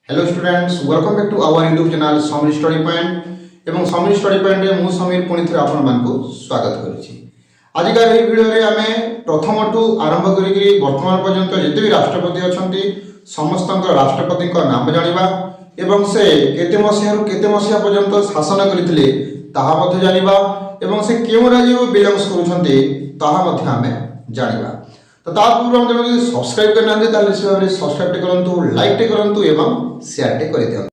Hello students, welcome back to our YouTube channel Sameer study point एवं Sameer study point रे मु समीर पुणी थे आपण मानकु स्वागत करूछि। आजिकार एही वीडियो रे आमे प्रथम टू आरंभ करी वर्तमान पर्यंत जते भी राष्ट्रपति अछंती समस्त राष्ट्रपति नाम जानिबा एवं से केते मसिया पर्यंत शासन करथिले ताहा मध्ये जानिबा एवं से केउ राज्य बिलोंग्स करूछंती ताहा मध्ये आमे जानिबा। तो ता पूर्व हम जब सब्सक्राइब करना है ताले से भाबरे सब्सक्राइब टे करंतु, लाइक टे करंतु एवं शेयर टे करि दियंतु।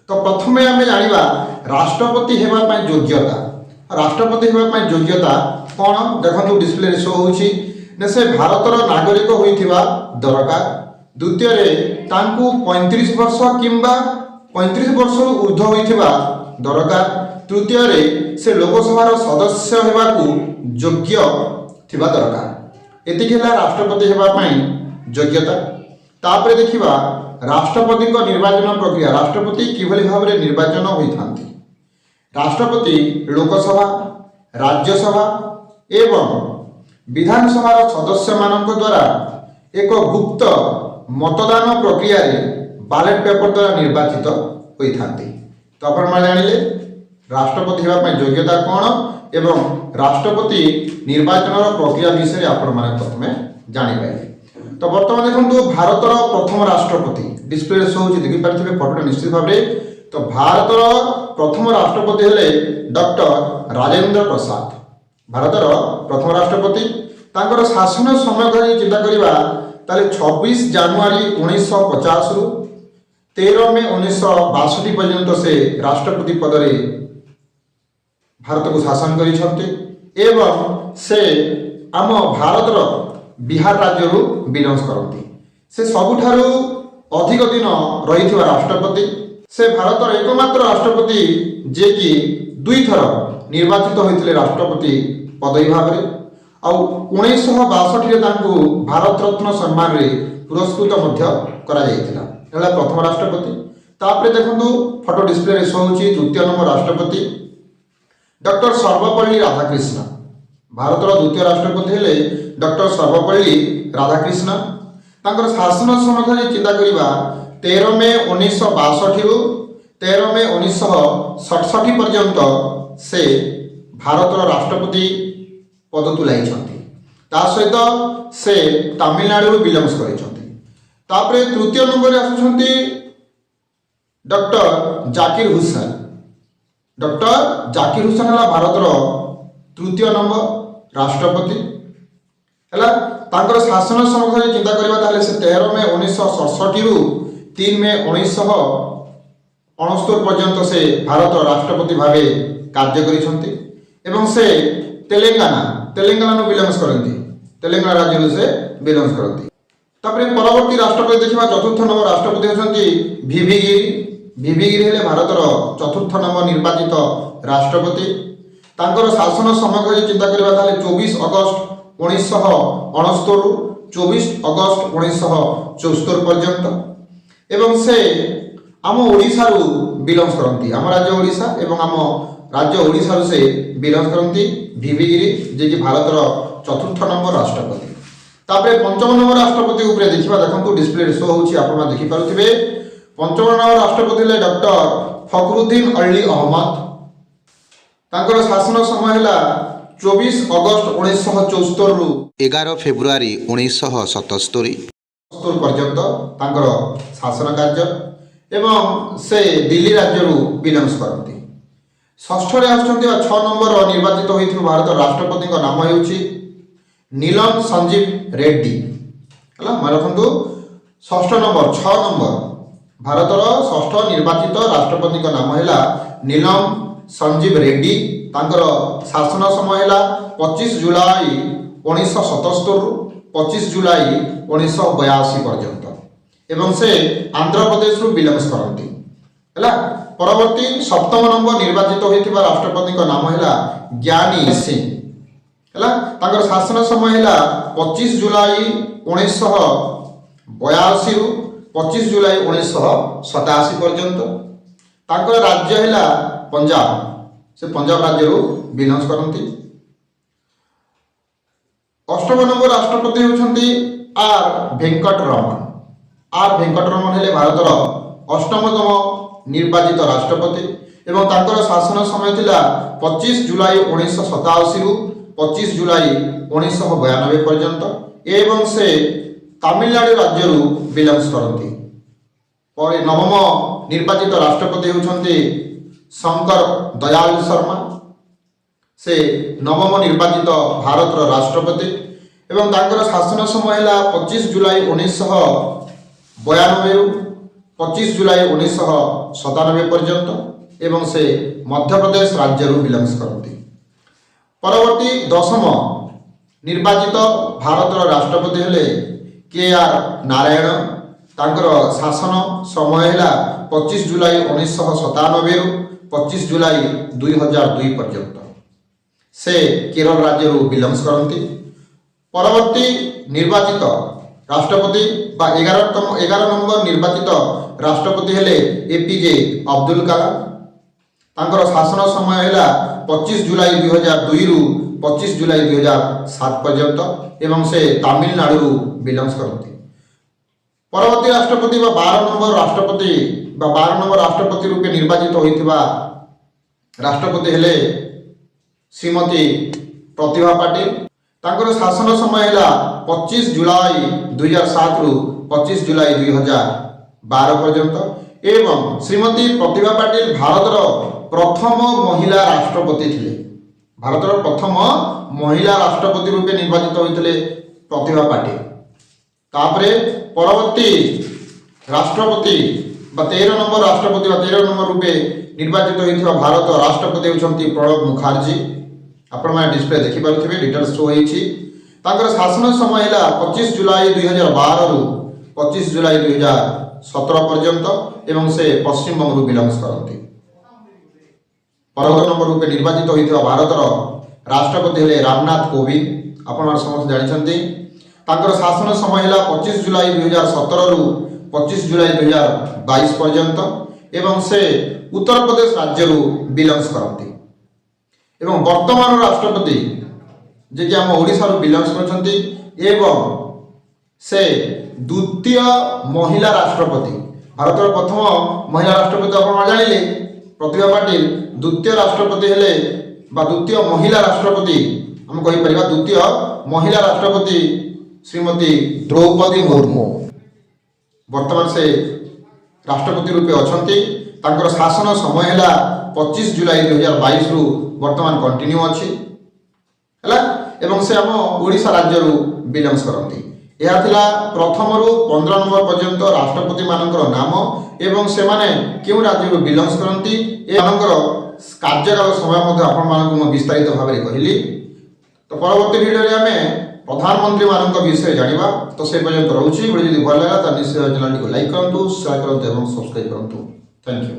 तो प्रथमे हमें जानिबा राष्ट्रपति हेबा पय योग्यता। राष्ट्रपति हेबा पय योग्यता कोन देखंतु डिस्प्ले रे शो होउची ने से भारतर नागरिक होइथिबा दरकार। द्वितीय रे तांकु 35 वर्ष किंबा 35 वर्ष ऊर्ध्व होइथिबा दरकार। तृतीय रे से लोकसभा सदस्य हेबाकू योग्य थिबा दरकार। एतिक ହେଲା राष्ट्रपति हेबा पई योग्यता। तापर देखिबा राष्ट्रपति को निर्वाचन प्रक्रिया। राष्ट्रपति किभली भाबरे निर्वाचन होइथांती। राष्ट्रपति लोकसभा, राज्यसभा एवं विधानसभा सदस्य मानक द्वारा एक गुप्त मतदान प्रक्रिया रे बैलेट पेपर द्वारा निर्वाचित होइथांती। तो आपण मा जानिले राष्ट्रपति हेबा पय योग्यता कोन एवं राष्ट्रपति निर्वाचन प्रक्रिया विषय आपण माने प्रथमे जानि पाइले। तो वर्तमान देखंतु भारतर प्रथम राष्ट्रपति डिस्प्ले रे शो होची, देखि पारथिबे फोटोटा निश्चित भाबरे। तो भारतर प्रथम राष्ट्रपति हेले डॉक्टर राजेंद्र प्रसाद। भारतर प्रथम राष्ट्रपति तांकर शासन समय करी चिंता करिबा ताले 26 जनवरी 1950 रु 13 मे 1962 पर्यंत से राष्ट्रपति पद रे भारत को शासन करिसंते एवं से आम भारतर बिहार राज्य रु बिलोंग्स करती। से सबुठारु अधिक दिन रहिथिबा राष्ट्रपति। से भारतर एकमात्र राष्ट्रपति जे कि दुई थर निर्वाचित होइथिले राष्ट्रपति पदवी भाव रे। आ 1962 रे तांकु भारत रत्न सम्मान रे पुरस्कृत मध्य करा जायतिला। एला प्रथम राष्ट्रपति। तापरे देखंतु फोटो डिस्प्ले रे शो होची द्वितीय नंबर राष्ट्रपति डॉक्टर सर्वपल्ली राधाकृष्ण। भारतर द्वितीय राष्ट्रपति हेले डॉक्टर सर्वपल्ली राधाकृष्ण। तांकर शासन समय चिंता करिबा 13 मे 1962 रु 13 मे 1967 पर्यंत से भारतर राष्ट्रपति पद तुलाइछंती। ता सहित से तमिलनाडु बिलोंग्स करिछंती। तापरे तृतीय नंबर आसुछंती डॉक्टर जाकिर हुसैन। डॉक्टर जाकिर हुसैन हला भारतर तृतीय नंबर राष्ट्रपति हला। तांकर शासन समय चिंता करिबा ताले से 13 मे 1967 रु 3 मे 1969 पर्यंत से भारत राष्ट्रपति भावे कार्य करिछंती एवं से तेलंगाना बिलोंग्स करती। तेलंगाना राज्य से बिलोंग्स करती। तापरे परवर्ती राष्ट्रपति देखिबा चतुर्थ नंबर राष्ट्रपति होचंती वीवी गिरी। वीवी गिरी हेले भारतर चतुर्थ नंबर निर्वाचित राष्ट्रपति। तांकर शासन समय चिंता करिबा ताले 24 अगस्त 1969 रु 24 अगस्त 1974 पर्यंत एवं से आम ओडिसा रु बिलोंग्स करती। आम राज्य ओडिसा एवं आम राज्य ओडिसा रु से बिलोंग्स करती वीवी गिरी जे कि भारतर चतुर्थ नंबर राष्ट्रपति। तापरे पंचम नंबर राष्ट्रपति उपरे देखिबा देखंतु डिस्प्ले रे शो होची, आपण देखि पारुथिबे। पंचम नंबर राष्ट्रपति ले डॉक्टर फखरुद्दीन अली अहमद। तांकर शासन समय हैला 24 अगस्त 1974 रु 11 फेब्रुआरी 1977 पर्यंत तांकर शासन कार्य एवं से दिल्ली राज्य रु बिलोंग्स करती। षष्ठ रे आछंती 6 नंबर निर्वाचित होइथिबा भारत राष्ट्रपति को नाम हेउची नीलम संजीव रेड्डी। हला मारखंतु षष्ठ नंबर 6 नंबर भारतर षष्ठ निर्वाचित राष्ट्रपति को नाम हैला नीलम संजीव रेड्डी। तांकर शासन समय हैला 25 जुलाई 1977 रु 25 जुलाई 1982 पर्यंत एवं से आंध्र प्रदेश रु बिलोंग्स करती। हला परवर्ती सप्तम नंबर निर्वाचित होइथिबा राष्ट्रपति को नाम हैला ज्ञानी सिंह। हला तांकर शासन समय हैला 25 जुलाई 1982 रु 25 जुलाई 1987 पर्यंत। तांकर राज्य हैला पंजाब। से पंजाब राज्य रु बिलोंग्स करती। ଅଷ୍ଟମ ନମ୍ବର ରାଷ୍ଟ୍ରପତି ହେଉଛନ୍ତି ଆର୍ ଭେଙ୍କଟରମଣ। ଆର୍ ଭେଙ୍କଟରମଣ ହେଲେ ଭାରତର ଅଷ୍ଟମତମ ନିର୍ବାଚିତ ରାଷ୍ଟ୍ରପତି ଏବଂ ତାଙ୍କର ଶାସନ ସମୟ ଥିଲା 25 ଜୁଲାଇ 1987ରୁ 25 ଜୁଲାଇ 1992 ପର୍ଯ୍ୟନ୍ତ ଏବଂ ସେ ତାମିଲନାଡୁ ରାଜ୍ୟରୁ ବିଲଙ୍ଗସ୍ କରନ୍ତି। ପରେ ନବମ ନିର୍ବାଚିତ ରାଷ୍ଟ୍ରପତି ହେଉଛନ୍ତି ଶଙ୍କର ଦୟାଲ ଶର୍ମା। ସେ ନବମ ନିର୍ବାଚିତ ଭାରତର ରାଷ୍ଟ୍ରପତି ଏବଂ ତାଙ୍କର ଶାସନ ସମୟ ହେଲା 25 ଜୁଲାଇ 1992ରୁ 25 ଜୁଲାଇ 1997 ପର୍ଯ୍ୟନ୍ତ ଏବଂ ସେ ମଧ୍ୟପ୍ରଦେଶ ରାଜ୍ୟରୁ ବିଲଙ୍ଗସ୍ କରନ୍ତି। ପରବର୍ତ୍ତୀ ଦଶମ ନିର୍ବାଚିତ ଭାରତର ରାଷ୍ଟ୍ରପତି ହେଲେ KR ନାରାୟଣ। ତାଙ୍କର ଶାସନ ସମୟ ହେଲା 25 ଜୁଲାଇ 1997ରୁ 25 ଜୁଲାଇ 2002 ପର୍ଯ୍ୟନ୍ତ। ସେ କେରଳ ରାଜ୍ୟରୁ ବିଲଙ୍ଗସ୍ କରନ୍ତି। ପରବର୍ତ୍ତୀ ନିର୍ବାଚିତ ରାଷ୍ଟ୍ରପତି ବା 11 ନମ୍ବର ନିର୍ବାଚିତ ରାଷ୍ଟ୍ରପତି ହେଲେ APJ ଅବଦୁଲ କାଲାମ। ତାଙ୍କର ଶାସନ ସମୟ ହେଲା 25 ଜୁଲାଇ 2002ରୁ 25 ଜୁଲାଇ 2007 ପର୍ଯ୍ୟନ୍ତ ଏବଂ ସେ ତାମିଲନାଡୁରୁ ବିଲଙ୍ଗସ୍ କରନ୍ତି। ପରବର୍ତ୍ତୀ ରାଷ୍ଟ୍ରପତି ବା 12 ନମ୍ବର ରାଷ୍ଟ୍ରପତି ରୂପେ ନିର୍ବାଚିତ ହୋଇଥିବା ରାଷ୍ଟ୍ରପତି ହେଲେ ଶ୍ରୀମତୀ ପ୍ରତିଭା ପାଟିଲ। ତାଙ୍କର ଶାସନ ସମୟ ହେଲା 25 ଜୁଲାଇ 2007ରୁ 25 ଜୁଲାଇ 2012 ପର୍ଯ୍ୟନ୍ତ ଏବଂ ଶ୍ରୀମତୀ ପ୍ରତିଭା ପାଟିଲ ଭାରତର ପ୍ରଥମ ମହିଳା ରାଷ୍ଟ୍ରପତି ଥିଲେ। ଭାରତର ପ୍ରଥମ ମହିଳା ରାଷ୍ଟ୍ରପତି ରୂପେ ନିର୍ବାଚିତ ହୋଇଥିଲେ ପ୍ରତିଭା ପାଟିଲ। ତାପରେ ପରବର୍ତ୍ତୀ ରାଷ୍ଟ୍ରପତି ବା 13 ନମ୍ବର ରାଷ୍ଟ୍ରପତି ବା 13 ନମ୍ବର ରୂପେ ନିର୍ବାଚିତ ହୋଇଥିବା ଭାରତ ରାଷ୍ଟ୍ରପତି ହେଉଛନ୍ତି ପ୍ରଣବ ମୁଖାର୍ଜୀ। ଆପଣମାନେ ଡିସ୍ପ୍ଲେ ଦେଖିପାରୁଥିବେ, ଡିଟେଲ୍ସ ଶୋ ହୋଇଛି। ତାଙ୍କର ଶାସନ ସମୟ ହେଲା 25 ଜୁଲାଇ 2012ରୁ 25 ଜୁଲାଇ 2017 ପର୍ଯ୍ୟନ୍ତ ଏବଂ ସେ ପଶ୍ଚିମବଙ୍ଗରୁ ବିଲଙ୍ଗସ୍ କରନ୍ତି। ପରବର୍ତ୍ତୀ ନମ୍ବର ରୂପେ ନିର୍ବାଚିତ ହୋଇଥିବା ଭାରତର ରାଷ୍ଟ୍ରପତି ହେଲେ ରାମନାଥ କୋବିନ୍ଦ। ଆପଣମାନେ ସମସ୍ତେ ଜାଣିଛନ୍ତି। ତାଙ୍କର ଶାସନ ସମୟ ହେଲା 25 ଜୁଲାଇ 2017ରୁ 25 ଜୁଲାଇ 2022 ପର୍ଯ୍ୟନ୍ତ ଏବଂ ସେ ଉତ୍ତରପ୍ରଦେଶ ରାଜ୍ୟରୁ ବିଲଙ୍ଗସ୍ କରନ୍ତି। ଏବଂ ବର୍ତ୍ତମାନର ରାଷ୍ଟ୍ରପତି ଯିଏକି ଆମ ଓଡ଼ିଶାରୁ ବିଲଙ୍ଗସ୍ କରୁଛନ୍ତି ଏବଂ ସେ ଦ୍ୱିତୀୟ ମହିଳା ରାଷ୍ଟ୍ରପତି। ଭାରତର ପ୍ରଥମ ମହିଳା ରାଷ୍ଟ୍ରପତି ଆପଣ ଜାଣିଲେ ପ୍ରତିଭା ପାଟିଲ। ଦ୍ୱିତୀୟ ରାଷ୍ଟ୍ରପତି ହେଲେ ବା ଦ୍ୱିତୀୟ ମହିଳା ରାଷ୍ଟ୍ରପତି ଆମେ କହିପାରିବା ଦ୍ୱିତୀୟ ମହିଳା ରାଷ୍ଟ୍ରପତି ଶ୍ରୀମତୀ ଦ୍ରୌପଦୀ ମୁର୍ମୁ। ବର୍ତ୍ତମାନ ସେ ରାଷ୍ଟ୍ରପତି ରୂପେ ଅଛନ୍ତି। ତାଙ୍କର ଶାସନ ସମୟ ହେଲା 25 ଜୁଲାଇ 2022ରୁ ବର୍ତ୍ତମାନ କଣ୍ଟିନ୍ୟୁ ଅଛି ହେଲା ଏବଂ ସେ ଆମ ଓଡ଼ିଶା ରାଜ୍ୟରୁ ବିଲଙ୍ଗସ୍ କରନ୍ତି। ଏହା ଥିଲା ପ୍ରଥମରୁ 15 ନମ୍ବର ପର୍ଯ୍ୟନ୍ତ ରାଷ୍ଟ୍ରପତିମାନଙ୍କର ନାମ ଏବଂ ସେମାନେ କେଉଁ ରାଜ୍ୟରୁ ବିଲଙ୍ଗସ୍ କରନ୍ତି ଏମାନଙ୍କର କାର୍ଯ୍ୟକାଳ ସମୟ ମଧ୍ୟ ଆପଣମାନଙ୍କୁ ମୁଁ ବିସ୍ତାରିତ ଭାବରେ କହିଲି। ତ ପରବର୍ତ୍ତୀ ଭିଡ଼ିଓରେ ଆମେ ପ୍ରଧାନମନ୍ତ୍ରୀମାନଙ୍କ ବିଷୟରେ ଜାଣିବା। ତ ସେ ପର୍ଯ୍ୟନ୍ତ ରହୁଛି। ଯଦି ଭଲ ଲାଗିଲା ତାହେଲେ ନିଶ୍ଚୟ ଚ୍ୟାନେଲଟିକୁ ଲାଇକ୍ କରନ୍ତୁ, ସେୟାର କରନ୍ତୁ ଏବଂ ସବସ୍କ୍ରାଇବ୍ କରନ୍ତୁ। Thank you.